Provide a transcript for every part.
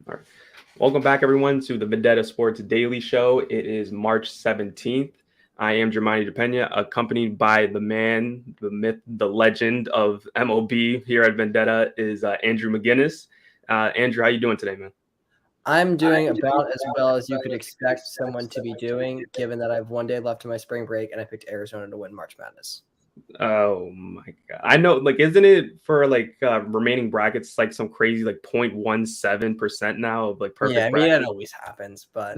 All right. Welcome back, everyone, to the Vendetta Sports Daily Show. It is March 17th. I am Germani DePena, accompanied by the man, the myth, the legend of MLB here at Vendetta is Andrew McGinnis. Andrew, how you doing today, man? I'm doing about as well as you could expect someone to be doing, given that I have 1 day left of my spring break and I picked Arizona to win March Madness. Oh my God. I know, like, isn't it for remaining brackets like some crazy like 0.17% now of like perfect Yeah, I mean, brackets? it always happens, but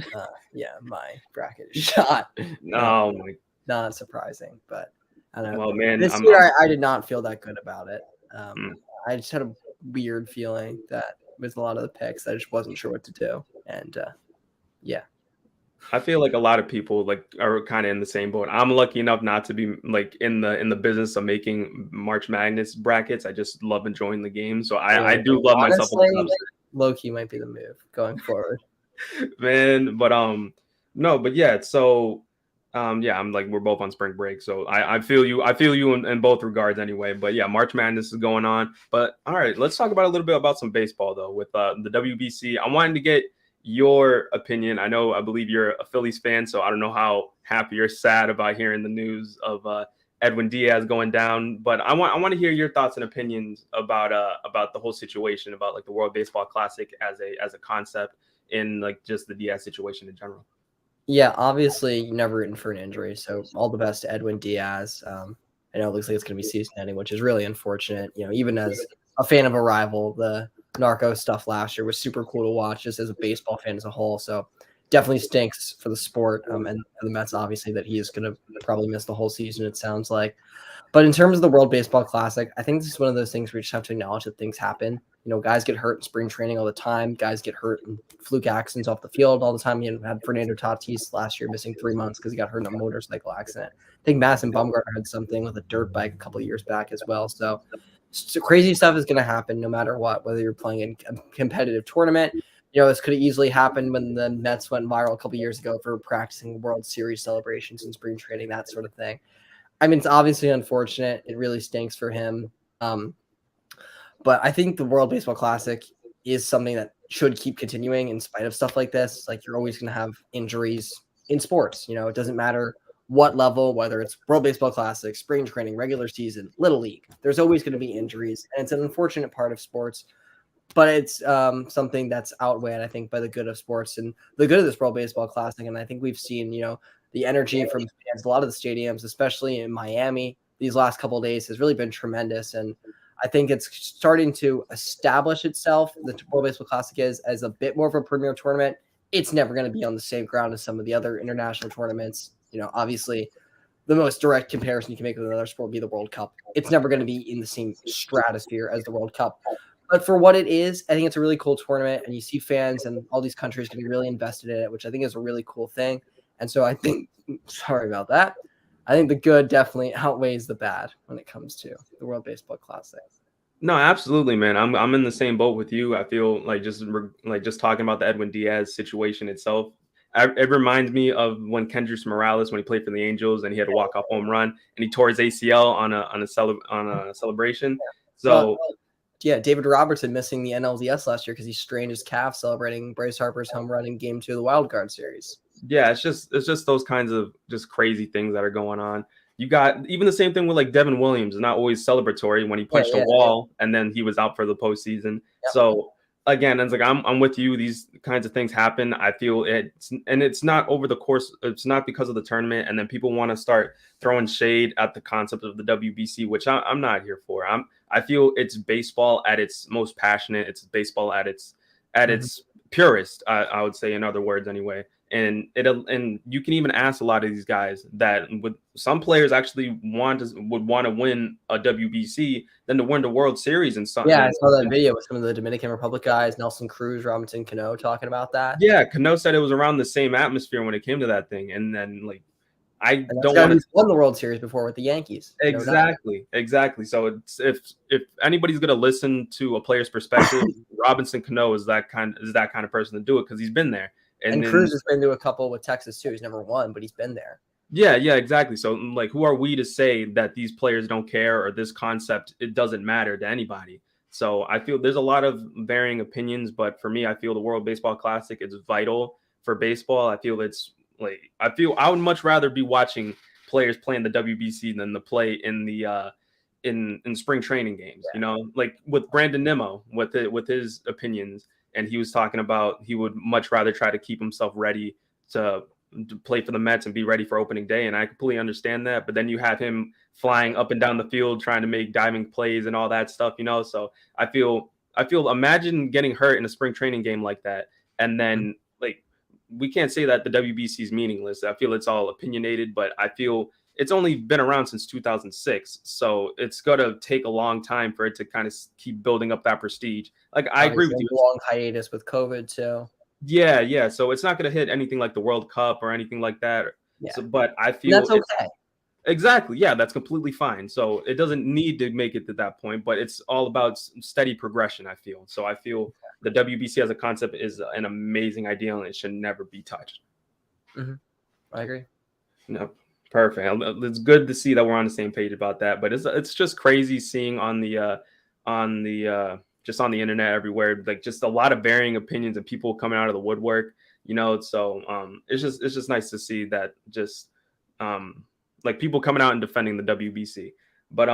yeah, my bracket is shot. Oh my. Not surprising, but I don't know. Well, man, This year, I did not feel that good about it. Mm. I just had a weird feeling that with a lot of the picks, I just wasn't sure what to do. And yeah. I feel like a lot of people like are kind of in the same boat. I'm lucky enough not to be like in the business of making March Madness brackets. I just love enjoying the game. So I do love myself. Honestly, low-key might be the move going forward. Man, but no, but yeah, so yeah, I'm like we're both on spring break. So I feel you in both regards anyway. But yeah, March Madness is going on. But all right, let's talk about a little bit about some baseball though with the WBC. I wanted to get your opinion. I believe you're a Phillies fan, so I don't know how happy or sad about hearing the news of Edwin Diaz going down, but I want to hear your thoughts and opinions about the whole situation, about like the World Baseball Classic as a concept, in like just the Diaz situation in general. Yeah, obviously, you never rooting for an injury, so all the best to Edwin Diaz. I know it looks like it's going to be season ending, which is really unfortunate. You know, even as a fan of a rival, the Narco stuff last year was super cool to watch, just as a baseball fan as a whole. So definitely stinks for the sport, and the Mets obviously that he is going to probably miss the whole season. It sounds like. But in terms of the World Baseball Classic, I think this is one of those things where you just have to acknowledge that things happen. You know, guys get hurt in spring training all the time. Guys get hurt in fluke accidents off the field all the time. You had Fernando Tatis last year missing 3 months because he got hurt in a motorcycle accident. I think Madison Bumgarner had something with a dirt bike a couple of years back as well. So crazy stuff is going to happen no matter what, whether you're playing in a competitive tournament. You know, this could have easily happened when the Mets went viral a couple of years ago for practicing World Series celebrations in spring training, that sort of thing. I mean, it's obviously unfortunate. It really stinks for him. But I think the World Baseball Classic is something that should keep continuing in spite of stuff like this. Like, you're always going to have injuries in sports. You know, it doesn't matter what level, whether it's World Baseball Classic, spring training, regular season, Little League. There's always going to be injuries, and it's an unfortunate part of sports. But it's something that's outweighed, I think, by the good of sports and the good of this World Baseball Classic. And I think we've seen, you know, the energy from fans, a lot of the stadiums, especially in Miami, these last couple of days has really been tremendous. And I think it's starting to establish itself, the World Baseball Classic is, as a bit more of a premier tournament. It's never going to be on the same ground as some of the other international tournaments. You know, obviously, the most direct comparison you can make with another sport would be the World Cup. It's never going to be in the same stratosphere as the World Cup. But for what it is, I think it's a really cool tournament, and you see fans and all these countries getting really invested in it, which I think is a really cool thing. And so I think, sorry about that, I think the good definitely outweighs the bad when it comes to the World Baseball Classic. No, absolutely, man. I'm in the same boat with you. I feel like just talking about the Edwin Diaz situation itself. It reminds me of when Kendrys Morales, when he played for the Angels and he had a walk-off home run and he tore his ACL on a celebration. So. Yeah, David Robertson missing the NLDS last year because he strained his calf celebrating Bryce Harper's home run in Game 2 of the Wild Card Series. Yeah, it's just those kinds of just crazy things that are going on. You got even the same thing with like Devin Williams, not always celebratory when he punched a wall and then he was out for the postseason. Yep. So again, it's like I'm with you. These kinds of things happen. I feel it's not over the course. It's not because of the tournament, and then people want to start throwing shade at the concept of the WBC, which I'm not here for. I feel it's baseball at its most passionate. It's baseball at its purest. I would say, in other words, anyway. And you can even ask a lot of these guys that some players actually would want to win a WBC than to win the World Series and something. Yeah, I saw that video with some of the Dominican Republic guys, Nelson Cruz, Robinson Cano, talking about that. Yeah, Cano said it was around the same atmosphere when it came to that thing, and then like I don't want to won the World Series before with the Yankees. Exactly. So it's, if anybody's gonna listen to a player's perspective, Robinson Cano is that kind of person to do it because he's been there. And Cruz has been to a couple with Texas too. He's never won, but he's been there. Yeah, exactly. So like, who are we to say that these players don't care or this concept, it doesn't matter to anybody? So I feel there's a lot of varying opinions, but for me, I feel the World Baseball Classic is vital for baseball. I feel it's like I would much rather be watching players playing the WBC than the play in the in spring training games. You know, like with Brandon Nimmo with his opinions, and he was talking about he would much rather try to keep himself ready to play for the Mets and be ready for opening day. And I completely understand that. But then you have him flying up and down the field trying to make diving plays and all that stuff, you know. So I feel imagine getting hurt in a spring training game like that, and then like we can't say that the WBC is meaningless. I feel it's all opinionated, but I feel it's only been around since 2006, so it's going to take a long time for it to kind of keep building up that prestige. Like I agree with you. Long hiatus with COVID too. Yeah. So it's not going to hit anything like the World Cup or anything like that. Yeah. So, but I feel that's okay. Exactly. Yeah, that's completely fine. So it doesn't need to make it to that point, but it's all about steady progression, I feel. So I feel the WBC as a concept is an amazing idea and it should never be touched. Mm-hmm. I agree. No, perfect. It's good to see that we're on the same page about that, but it's just crazy seeing on the just on the internet everywhere, like just a lot of varying opinions and people coming out of the woodwork, you know. So it's just nice to see that just like people coming out and defending the WBC. But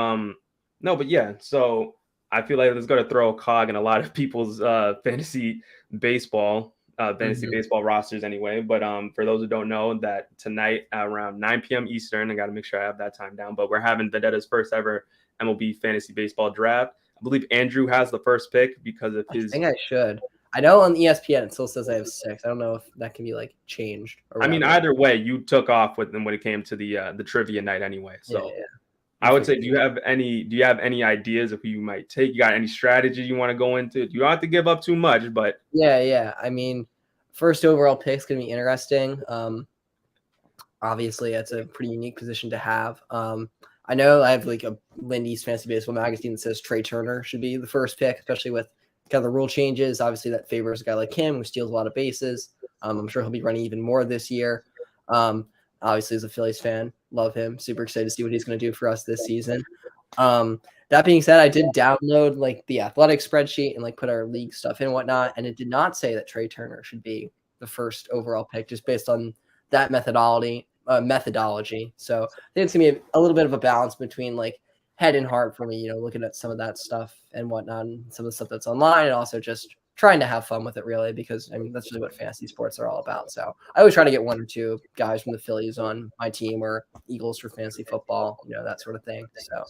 no, but yeah, so I feel like it's going to throw a cog in a lot of people's fantasy baseball rosters anyway. But for those who don't know, that tonight around 9 p.m. Eastern, I got to make sure I have that time down, but we're having Vendetta's first ever MLB fantasy baseball draft. I believe Andrew has the first pick because of his. I think I should. I know on ESPN it still says I have 6. I don't know if that can be like changed. I mean, either way, you took off with them when it came to the trivia night anyway. So yeah. I would say, do you have any ideas of who you might take? You got any strategy you want to go into? You don't have to give up too much, but yeah. I mean, first overall pick is gonna be interesting. Obviously, that's a pretty unique position to have. I know I have like a Lindy's Fantasy Baseball magazine that says Trey Turner should be the first pick, especially with kind of the rule changes. Obviously, that favors a guy like him who steals a lot of bases. I'm sure he'll be running even more this year. Obviously, as a Phillies fan, love him. Super excited to see what he's going to do for us this season. That being said, I did download like the athletic spreadsheet and like put our league stuff in and whatnot, and it did not say that Trey Turner should be the first overall pick just based on that methodology. So I think it's going to be a little bit of a balance between like head and heart for me, you know, looking at some of that stuff and whatnot, and some of the stuff that's online, and also just trying to have fun with it, really, because I mean that's really what fantasy sports are all about. So I always try to get 1 or 2 guys from the Phillies on my team, or Eagles for fantasy football, you know, that sort of thing. So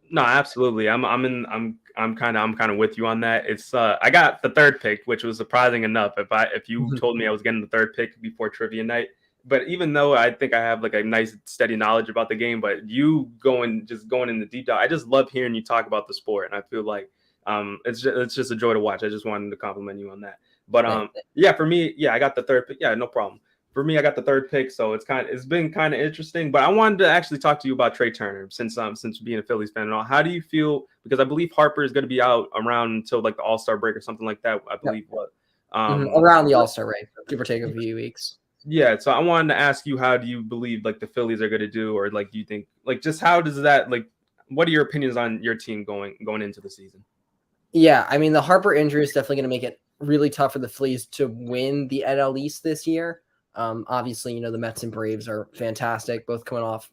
no, absolutely, I'm kind of with you on that. It's I got the 3rd pick, which was surprising enough. If you told me I was getting the 3rd pick before trivia night. But even though I think I have like a nice steady knowledge about the game, but you going in the deep dive, I just love hearing you talk about the sport, and I feel like it's just a joy to watch. I just wanted to compliment you on that. But yeah, for me, yeah, I got the 3rd pick. Yeah, no problem. For me, I got the 3rd pick, so it's been kind of interesting. But I wanted to actually talk to you about Trey Turner since being a Phillies fan and all. How do you feel? Because I believe Harper is going to be out around until like the All-Star break or something like that. I believe around the All-Star break, give or take a few weeks. Yeah, so I wanted to ask you, how do you believe like the Phillies are going to do, or like do you think like just how does that like what are your opinions on your team going into the season? Yeah, I mean the Harper injury is definitely going to make it really tough for the Phillies to win the NL East this year. Obviously, you know, the Mets and Braves are fantastic, both coming off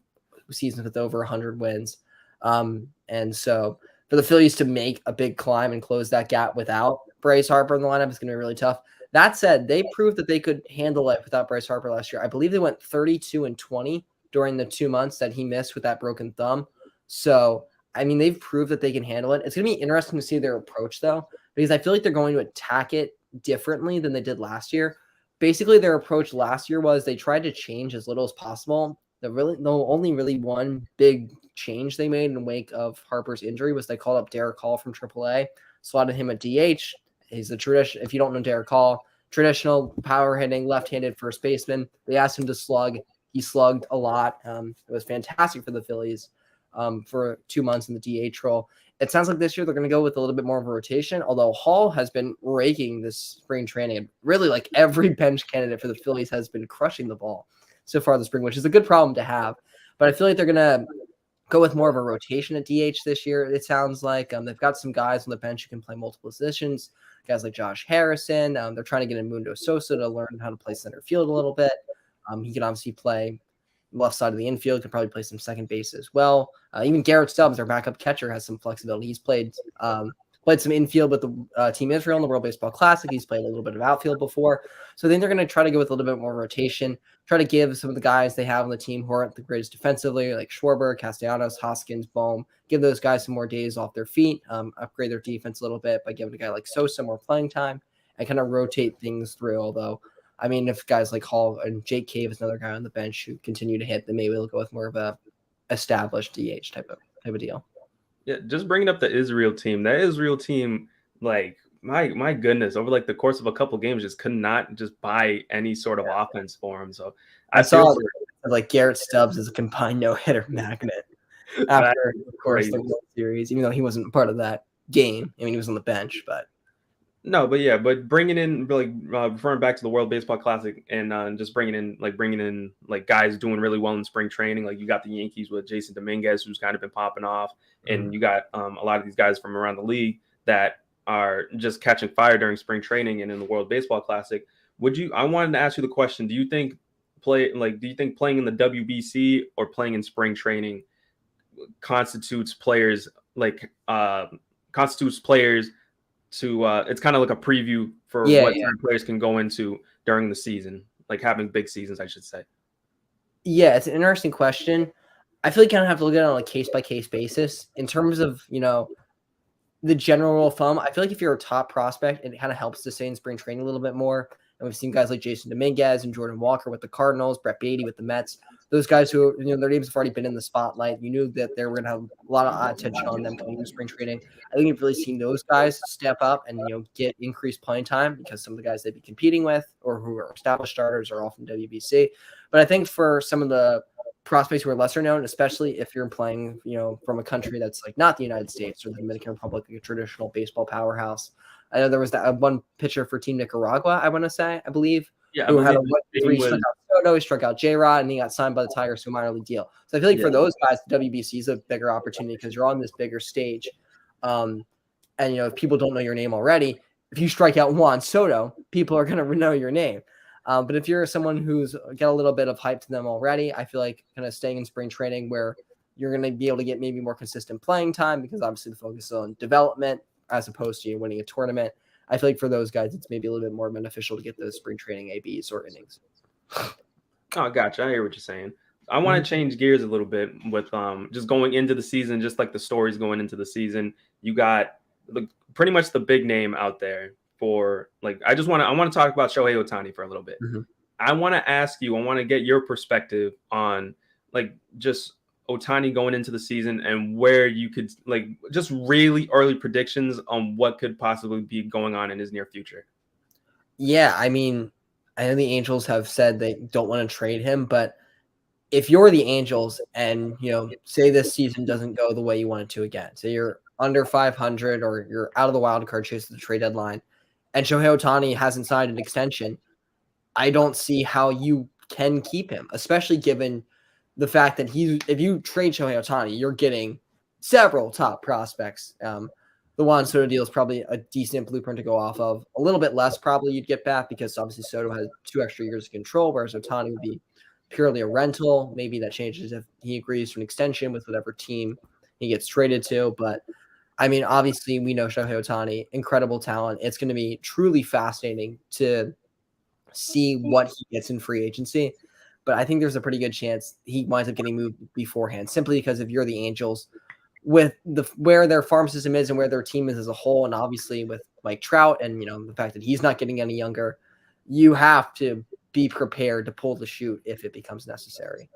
seasons with over 100 wins. And so for the Phillies to make a big climb and close that gap without Bryce Harper in the lineup is going to be really tough. That said, they proved that they could handle it without Bryce Harper last year. I believe they went 32-20 during the 2 months that he missed with that broken thumb. So, I mean, they've proved that they can handle it. It's going to be interesting to see their approach, though, because I feel like they're going to attack it differently than they did last year. Basically, their approach last year was they tried to change as little as possible. The only really one big change they made in the wake of Harper's injury was they called up Derek Hall from AAA, slotted him at DH. He's the tradition. If you don't know Derek Hall, traditional power hitting left-handed first baseman. They asked him to slug. He slugged a lot. It was fantastic for the Phillies for 2 months in the DH role. It sounds like this year they're going to go with a little bit more of a rotation, although Hall has been raking this spring training. And really, like every bench candidate for the Phillies has been crushing the ball so far this spring, which is a good problem to have. But I feel like they're going to go with more of a rotation at DH this year. It sounds like they've got some guys on the bench who can play multiple positions. Guys like Josh Harrison. They're trying to get Mundo Sosa to learn how to play center field a little bit. He can obviously play left side of the infield, could probably play some second base as well. Even Garrett Stubbs, their backup catcher, has some flexibility. He's played some infield with the Team Israel in the World Baseball Classic. He's played a little bit of outfield before. So I think they're going to try to go with a little bit more rotation, try to give some of the guys they have on the team who aren't the greatest defensively, like Schwarber, Castellanos, Hoskins, Bohm, give those guys some more days off their feet, upgrade their defense a little bit by giving a guy like Sosa more playing time and kind of rotate things through. Although, I mean, if guys like Hall and Jake Cave is another guy on the bench who continue to hit, then maybe they'll go with more of a established DH type of deal. Yeah, just bringing up the Israel team. That Israel team, like my goodness, over like the course of a couple games, just could not just buy any sort of offense for him. So I saw like Garrett Stubbs as a combined no-hitter magnet after, of course, the World Series, even though he wasn't part of that game. I mean, he was on the bench, but. No, but bringing in referring back to the World Baseball Classic and just bringing in guys doing really well in spring training. Like you got the Yankees with Jason Dominguez, who's kind of been popping off, and you got a lot of these guys from around the league that are just catching fire during spring training and in the World Baseball Classic. I wanted to ask you the question: do you think playing in the WBC or playing in spring training constitutes players to it's kind of like a preview for what players can go into during the season, like having big seasons, I should say? Yeah, it's an interesting question. I feel like you kind of have to look at it on a case-by-case basis. In terms of, the general rule of thumb, I feel like if you're a top prospect, it kind of helps to stay in spring training a little bit more. And we've seen guys like Jason Dominguez and Jordan Walker with the Cardinals, Brett Beatty with the Mets. Those guys who, their names have already been in the spotlight. You knew that they were going to have a lot of attention on them coming into spring training. I think you've really seen those guys step up and, get increased playing time because some of the guys they'd be competing with or who are established starters are all from WBC. But I think for some of the prospects who are lesser known, especially if you're playing, from a country that's like not the United States or the Dominican Republic, like a traditional baseball powerhouse. I know there was that one pitcher for Team Nicaragua, I believe. Yeah, who had he struck out Soto, he struck out J-Rod, and he got signed by the Tigers to a minor league deal. So I feel like for those guys, the WBC is a bigger opportunity because you're on this bigger stage. And, if people don't know your name already, if you strike out Juan Soto, people are going to know your name. But if you're someone who's got a little bit of hype to them already, I feel like kind of staying in spring training where you're going to be able to get maybe more consistent playing time because obviously the focus is on development as opposed to winning a tournament. I feel like for those guys, it's maybe a little bit more beneficial to get those spring training ABs or innings. Oh, gotcha. I hear what you're saying. I want to change gears a little bit with just going into the season, just like the stories going into the season. You got pretty much the big name out there for I want to talk about Shohei Ohtani for a little bit. Mm-hmm. I want to get your perspective on just Ohtani going into the season and where you could just really early predictions on what could possibly be going on in his near future. Yeah, I mean, I know the Angels have said they don't want to trade him, but if you're the Angels and, say this season doesn't go the way you want it to again, say you're under 500 or you're out of the wild card chase at the trade deadline and Shohei Ohtani hasn't signed an extension, I don't see how you can keep him, especially given the fact that if you trade Shohei Ohtani, you're getting several top prospects. The Juan Soto deal is probably a decent blueprint to go off of. A little bit less probably you'd get back because obviously Soto has 2 extra years of control, whereas Ohtani would be purely a rental. Maybe that changes if he agrees to an extension with whatever team he gets traded to. But I mean, obviously we know Shohei Ohtani, incredible talent. It's going to be truly fascinating to see what he gets in free agency. But I think there's a pretty good chance he winds up getting moved beforehand, simply because if you're the Angels, with where their farm system is and where their team is as a whole, and obviously with Mike Trout and the fact that he's not getting any younger, you have to be prepared to pull the chute if it becomes necessary.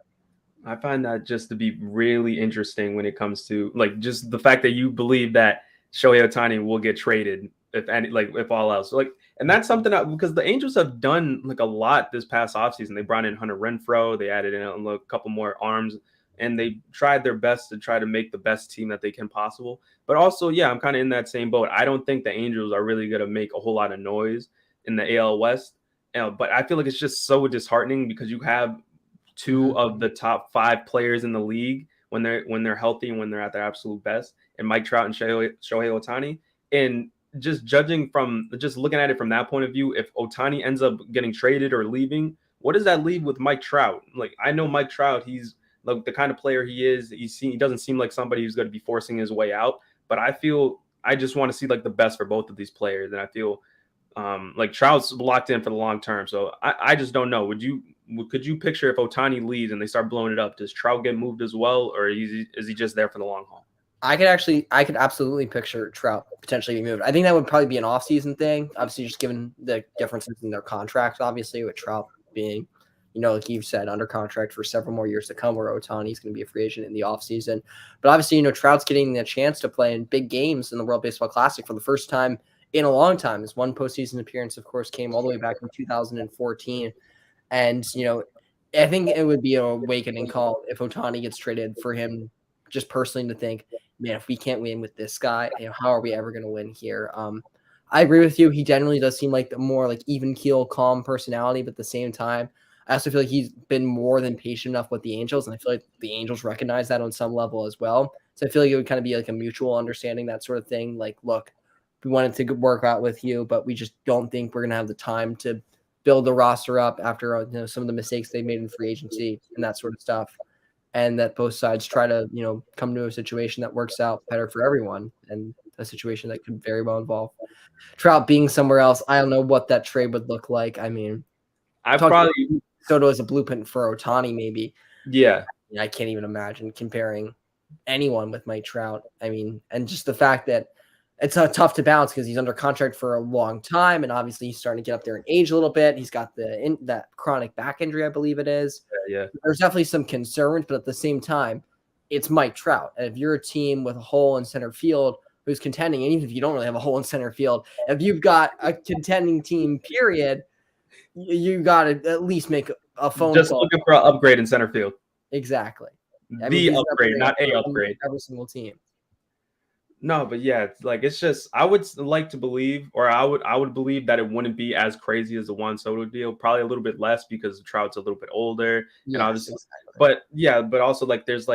I find that just to be really interesting when it comes to just the fact that you believe that Shohei Ohtani will get traded if all else. And that's something because the Angels have done a lot this past offseason. They brought in Hunter Renfroe, they added in a couple more arms, and they tried their best to try to make the best team that they can possible. But also, yeah, I'm kind of in that same boat. I don't think the Angels are really going to make a whole lot of noise in the AL West. But I feel like it's just so disheartening because you have 2 of the top 5 players in the league when they're healthy and when they're at their absolute best, and Mike Trout and Shohei Ohtani. And just judging from just looking at it from that point of view, if Ohtani ends up getting traded or leaving, what does that leave with Mike Trout? Like, I know Mike Trout, he's like the kind of player he is. He doesn't seem like somebody who's going to be forcing his way out. But I just want to see like the best for both of these players, and I feel like Trout's locked in for the long term. So I just don't know. Could you picture if Ohtani leaves and they start blowing it up? Does Trout get moved as well, or is he just there for the long haul? I could absolutely picture Trout potentially being moved. I think that would probably be an off-season thing, obviously, just given the differences in their contracts, obviously, with Trout being, like you've said, under contract for several more years to come, where Ohtani's going to be a free agent in the offseason. But obviously, Trout's getting the chance to play in big games in the World Baseball Classic for the first time in a long time. His one postseason appearance, of course, came all the way back in 2014. And, I think it would be an awakening call if Ohtani gets traded for him, just personally, to think, man, if we can't win with this guy, how are we ever going to win here? I agree with you. He generally does seem like the more like even keel, calm personality, but at the same time, I also feel like he's been more than patient enough with the Angels, and I feel like the Angels recognize that on some level as well. So I feel like it would kind of be like a mutual understanding, that sort of thing. Like, look, we wanted to work out with you, but we just don't think we're going to have the time to build the roster up after some of the mistakes they made in free agency and that sort of stuff. And that both sides try to, come to a situation that works out better for everyone, and a situation that could very well involve Trout being somewhere else. I don't know what that trade would look like. I mean, I probably Soto as a blueprint for Ohtani, maybe. Yeah. I can't even imagine comparing anyone with Mike Trout. I mean, and just the fact that it's tough to balance because he's under contract for a long time, and obviously he's starting to get up there in age a little bit. He's got that chronic back injury, I believe it is. Yeah. There's definitely some concerns, but at the same time, it's Mike Trout. And if you're a team with a hole in center field who's contending, and even if you don't really have a hole in center field, if you've got a contending team, period, you got to at least make a phone just call. Looking for an upgrade in center field. Exactly. Upgrade, not a upgrade. Every single team. No, but yeah, it's just I would like to believe, or I would believe that it wouldn't be as crazy as the Juan Soto deal. Probably a little bit less because Trout's a little bit older, and obviously, exactly. but also there's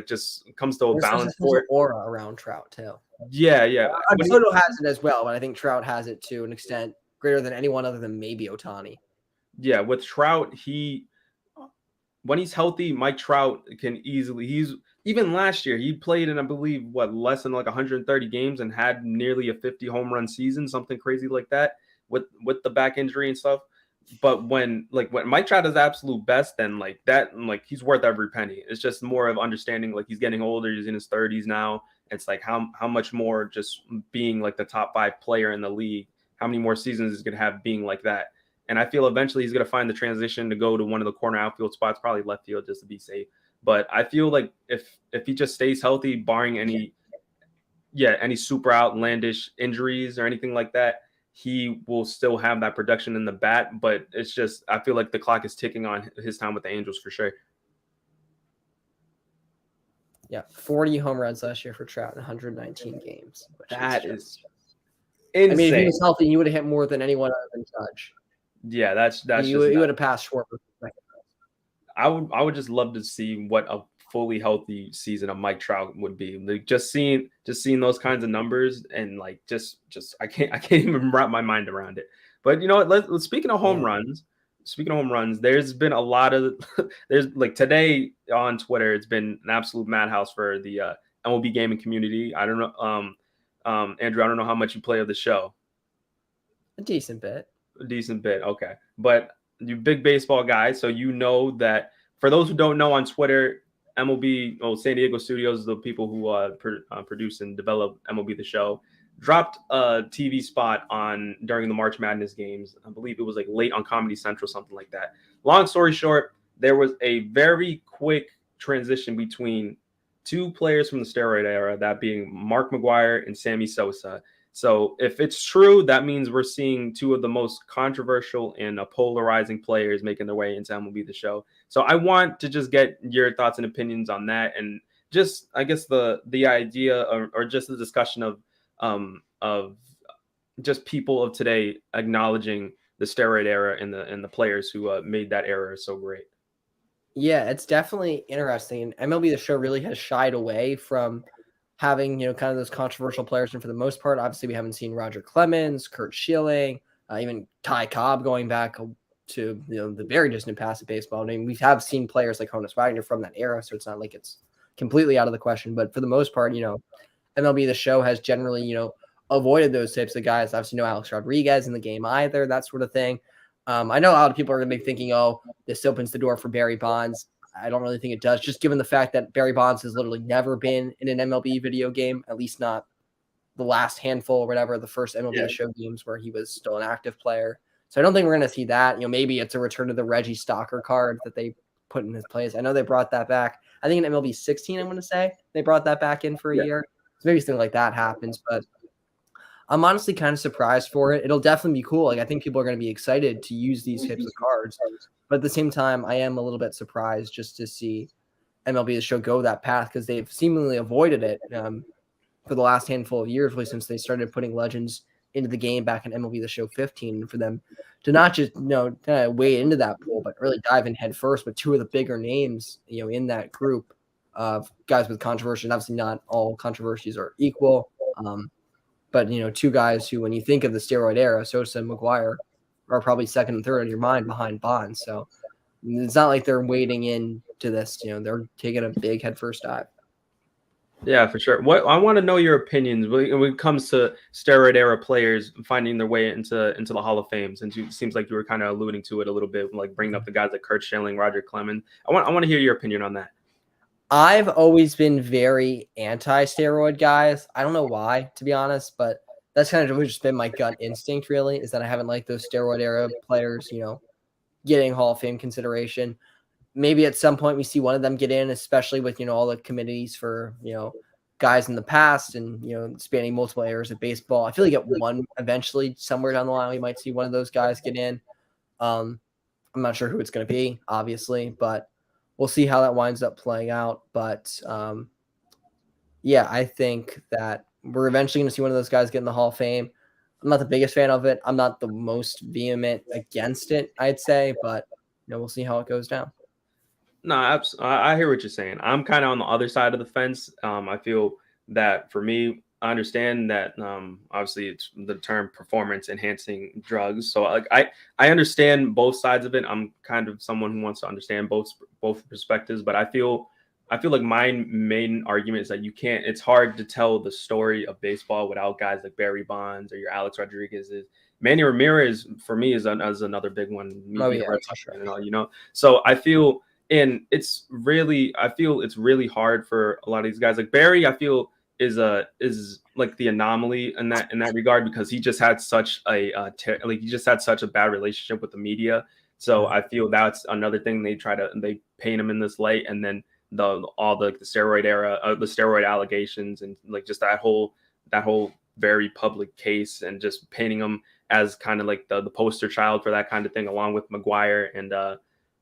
just comes to a balance for it. Aura around Trout too. Yeah. Soto has it as well, but I think Trout has it to an extent greater than anyone other than maybe Ohtani. Yeah, with Trout, when he's healthy, Mike Trout can easily. Even last year, he played in, I believe, less than 130 games and had nearly a 50 home run season, something crazy like that, with the back injury and stuff. But when Mike Trout is the absolute best, then he's worth every penny. It's just more of understanding he's getting older, he's in his 30s now. It's how much more just being the top 5 player in the league, how many more seasons he's gonna have being like that. And I feel eventually he's gonna find the transition to go to one of the corner outfield spots, probably left field, just to be safe. But I feel like if he just stays healthy, barring any super outlandish injuries or anything like that, he will still have that production in the bat. But it's just, I feel like the clock is ticking on his time with the Angels for sure. Yeah, 40 home runs last year for Trout in 119 games. That is insane. I mean, if he was healthy, he would have hit more than anyone other than Judge. Yeah, that's you would have passed Schwarber. I would just love to see what a fully healthy season of Mike Trout would be. Just seeing those kinds of numbers, and just I can't even wrap my mind around it. But you know what? Speaking of home runs, there's been a lot of there's today on Twitter, it's been an absolute madhouse for the MLB gaming community. I don't know, Andrew, I don't know how much you play of the show. A decent bit. Okay. But you're a big baseball guy, so you know that. For those who don't know, on Twitter, MLB, San Diego Studios, the people who produce and develop MLB The Show, dropped a TV spot during the March Madness games. I believe it was late on Comedy Central, something like that. Long story short, there was a very quick transition between 2 players from the steroid era, that being Mark McGwire and Sammy Sosa. So if it's true, that means we're seeing 2 of the most controversial and polarizing players making their way into MLB The Show. So I want to just get your thoughts and opinions on that, and just, I guess, the idea or just the discussion of just people of today acknowledging the steroid era and the players who made that era so great. Yeah, it's definitely interesting. And MLB The Show really has shied away from having, kind of those controversial players. And for the most part, obviously, we haven't seen Roger Clemens, Kurt Schilling, even Ty Cobb going back to the very distant past of baseball. I mean, we have seen players like Honus Wagner from that era, so it's not like it's completely out of the question. But for the most part, MLB The Show has generally, avoided those types of guys. Obviously, no Alex Rodriguez in the game either, that sort of thing. I know a lot of people are going to be thinking, oh, this opens the door for Barry Bonds. I don't really think it does, just given the fact that Barry Bonds has literally never been in an MLB video game, at least not the last handful or whatever, the first MLB The Show games where he was still an active player. So I don't think we're going to see that. Maybe it's a return to the Reggie Stalker card that they put in his place. I know they brought that back. I think in MLB 16, I'm going to say, they brought that back in for a year. So maybe something like that happens, but I'm honestly kind of surprised for it. It'll definitely be cool. Like, I think people are going to be excited to use these types of cards. But at the same time, I am a little bit surprised just to see MLB The Show go that path, because they've seemingly avoided it for the last handful of years, really, since they started putting legends into the game back in MLB The Show 15. And for them to not just, kind of wade into that pool, but really dive in head first with two of the bigger names, in that group of guys with controversy. And obviously not all controversies are equal. But, two guys who, when you think of the steroid era, Sosa and McGwire, are probably second and third in your mind behind Bonds. So it's not like they're wading into this. They're taking a big headfirst dive. Yeah, for sure. What I want to know your opinions when it comes to steroid era players finding their way into the Hall of Fame. Since it seems like you were kind of alluding to it a little bit, like bringing up the guys like Kurt Schilling, Roger Clemens. I want to hear your opinion on that. I've always been very anti-steroid guys. I don't know why, to be honest, but that's kind of just been my gut instinct, really, is that I haven't liked those steroid era players, getting Hall of Fame consideration. Maybe at some point we see one of them get in, especially with, all the committees for, guys in the past and, spanning multiple eras of baseball. I feel like at one eventually somewhere down the line, we might see one of those guys get in. I'm not sure who it's going to be, obviously, but we'll see how that winds up playing out. But yeah, I think that we're eventually going to see one of those guys get in the Hall of Fame. I'm not the biggest fan of it. I'm not the most vehement against it, I'd say, but we'll see how it goes down. No, I hear what you're saying. I'm kind of on the other side of the fence. I feel that for me, I understand that obviously it's the term performance enhancing drugs. So like I understand both sides of it. I'm kind of someone who wants to understand both perspectives, but I feel like my main argument is that it's hard to tell the story of baseball without guys like Barry Bonds or your Alex Rodriguez's. Manny Ramirez for me is another big one. So I feel it's really hard for a lot of these guys. Like Barry, I feel is like the anomaly in that regard, because he just had such a bad relationship with the media. So I feel that's another thing they paint him in this light, and then all the steroid era, the steroid allegations, and like just that whole very public case, and just painting him as kind of like the poster child for that kind of thing, along with McGwire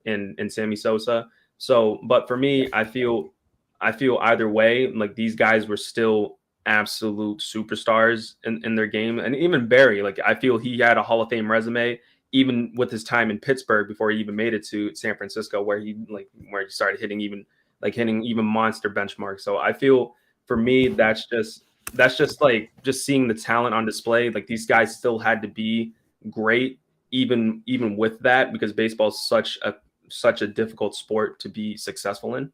and Sammy Sosa. So, but for me, I feel either way, like these guys were still absolute superstars in their game. And even Barry, like I feel he had a Hall of Fame resume, even with his time in Pittsburgh before he even made it to San Francisco, where he started hitting even monster benchmarks. So I feel for me, that's just like just seeing the talent on display. Like these guys still had to be great, even with that, because baseball is such a difficult sport to be successful in.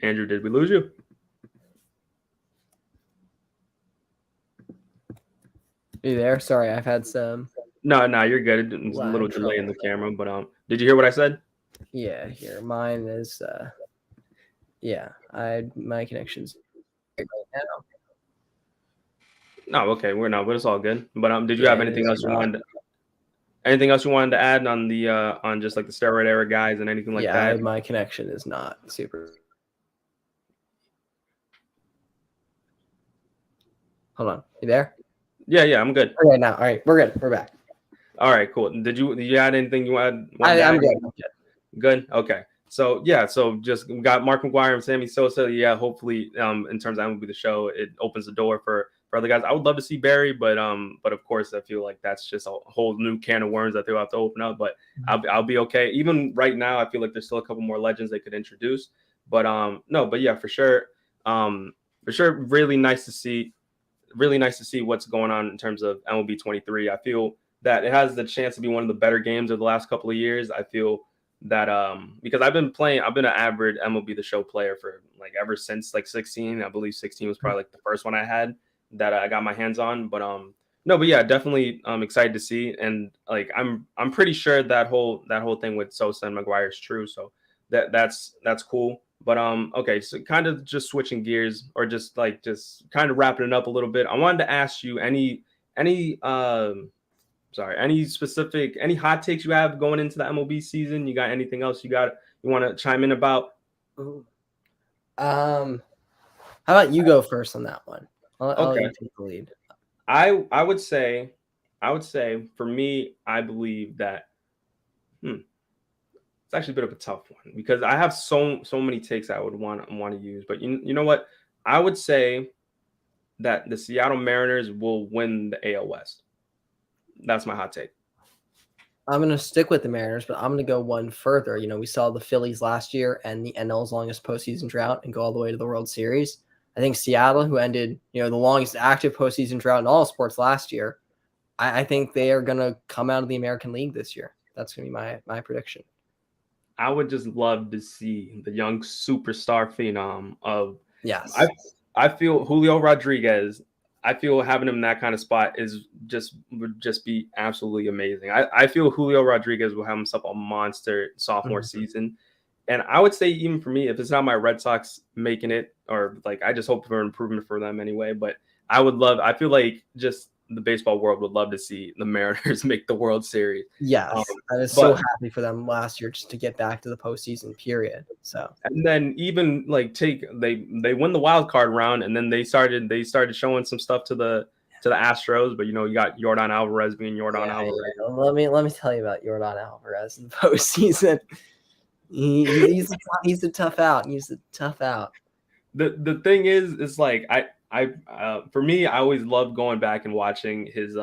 Andrew, did we lose you? Are you there? Sorry, I've had some. No, you're good. It was a little delay in the camera, but did you hear what I said? Yeah, here. Mine is my connection's right now. No, okay, but it's all good. But did you have anything else you wanted? Anything else you wanted to add on the on just like the steroid era guys and anything like that? Yeah, my connection is not super. Hold on, you there? Yeah, I'm good. Okay, now, all right, we're good. We're back. All right, cool. Did you add anything you wanted? I'm good. Good. Okay. So yeah, just got Mark McGwire and Sammy Sosa. Yeah, hopefully, in terms of MLB The Show, it opens the door for for other guys. I would love to see Barry, but of course I feel like that's just a whole new can of worms that they'll have to open up. But I'll be okay. Even right now, I feel like there's still a couple more legends they could introduce. But no, but yeah, for sure. Really nice to see. Really nice to see what's going on in terms of MLB 23. I feel that it has the chance to be one of the better games of the last couple of years. I feel that because I've been an avid MLB The Show player for like ever since like 16. I believe 16 was probably like the first one I had that I got my hands on. But no, but yeah, definitely excited to see. And like I'm pretty sure that whole thing with Sosa and McGwire is true. So that's cool. But okay, so kind of just switching gears or just kind of wrapping it up a little bit. I wanted to ask you any specific hot takes you have going into the MLB season? You got anything else you want to chime in about? How about you go first on that one? I'll let you take the lead. I would say for me, I believe that it's actually a bit of a tough one because I have so many takes I would want to use. But you know what? I would say that the Seattle Mariners will win the AL West. That's my hot take. I'm going to stick with the Mariners, but I'm going to go one further. You know, we saw the Phillies last year and the NL's longest postseason drought and go all the way to the World Series. I think Seattle, who ended, the longest active postseason drought in all sports last year, I think they are going to come out of the American League this year. That's going to be my prediction. I would just love to see the young superstar phenom of yes. I feel Julio Rodriguez. I feel having him in that kind of spot would just be absolutely amazing. I feel Julio Rodriguez will have himself a monster sophomore season. And I would say even for me, if it's not my Red Sox making it, or like I just hope for improvement for them anyway. But I feel like just the baseball world would love to see the Mariners make the World Series. Yes, I was so happy for them last year just to get back to the postseason period. So and then even like they win the wild card round, and then they started showing some stuff to the Astros. But you got Yordan Alvarez being Yordan Alvarez. Yeah. Let me tell you about Yordan Alvarez in the postseason. He's a tough out. He's a tough out. The thing is like for me, I always loved going back and watching his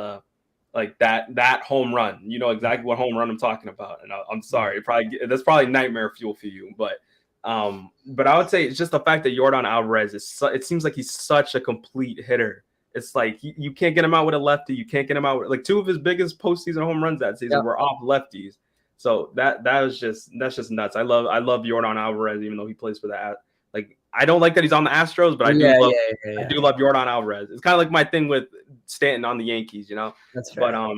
like that home run. You know exactly what home run I'm talking about. And I'm sorry, that's probably nightmare fuel for you. But I would say it's just the fact that Yordan Alvarez it seems like he's such a complete hitter. It's like you can't get him out with a lefty. You can't get him out with, like, two of his biggest postseason home runs that season were off lefties. So that's just nuts. I love Yordan Alvarez, even though he plays for that. Like, I don't like that he's on the Astros, but I do love Yordan Alvarez. It's kind of like my thing with Stanton on the Yankees, That's fair. But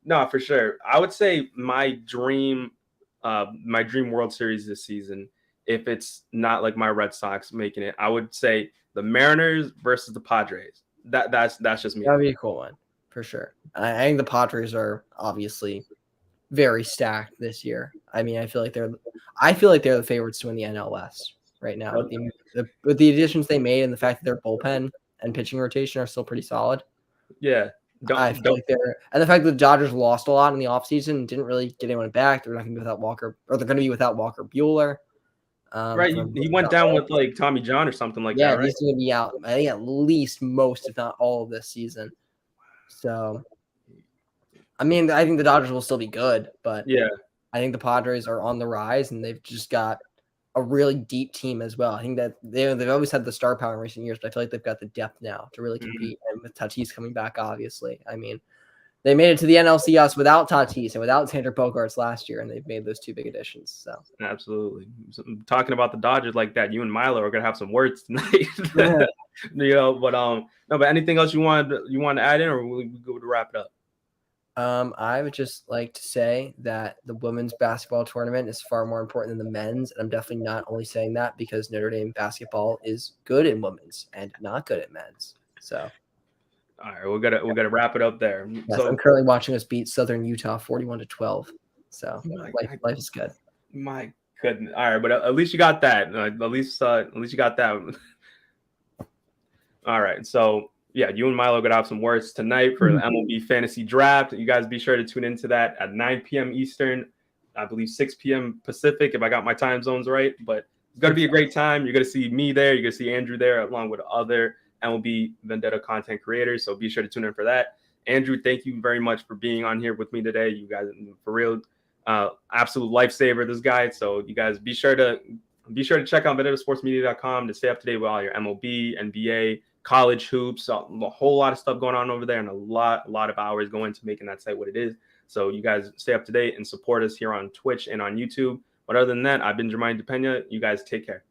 no, for sure. I would say my dream World Series this season, if it's not like my Red Sox making it, I would say the Mariners versus the Padres. That's just me. That'd be a cool one for sure. I think the Padres are obviously very stacked this year. I mean, I feel like they're the favorites to win the NL West right now. With the additions they made and the fact that their bullpen and pitching rotation are still pretty solid. Yeah. And the fact that the Dodgers lost a lot in the offseason and didn't really get anyone back. They're not going to be without Walker, or they're going to be without Walker Buehler. Right. He went down with like Tommy John or something like that, right? He's going to be out, I think, at least most, if not all, of this season. So, I mean, I think the Dodgers will still be good, but I think the Padres are on the rise, and they've just got a really deep team as well. I think that they've always had the star power in recent years, but I feel like they've got the depth now to really compete. And with Tatis coming back, obviously, I mean, they made it to the NLCS without Tatis and without Xander Bogaerts last year, and they've made those two big additions. So absolutely, talking about the Dodgers like that, you and Milo are gonna have some words tonight. But no, but anything else you want to add in, or we go to wrap it up? I would just like to say that the women's basketball tournament is far more important than the men's, and I'm definitely not only saying that because Notre Dame basketball is good in women's and not good at men's. So, all right, we gotta wrap it up there. Yes, so I'm currently watching us beat Southern Utah 41-12. So life is good. My goodness. All right, but at least you got that. At least you got that. All right, so. Yeah, you and Milo got to have some words tonight for the MLB Fantasy Draft. You guys be sure to tune into that at 9 p.m. Eastern, I believe 6 p.m. Pacific, if I got my time zones right. But it's going to be a great time. You're going to see me there. You're going to see Andrew there, along with other MLB Vendetta content creators. So be sure to tune in for that. Andrew, thank you very much for being on here with me today. You guys, for real, absolute lifesaver, this guy. So you guys be sure to check out VendettaSportsMedia.com to stay up to date with all your MLB, NBA, college hoops, a whole lot of stuff going on over there, and a lot of hours go into making that site what it is. So you guys stay up to date and support us here on Twitch and on YouTube. But other than that, I've been Jermaine DePena. You guys take care.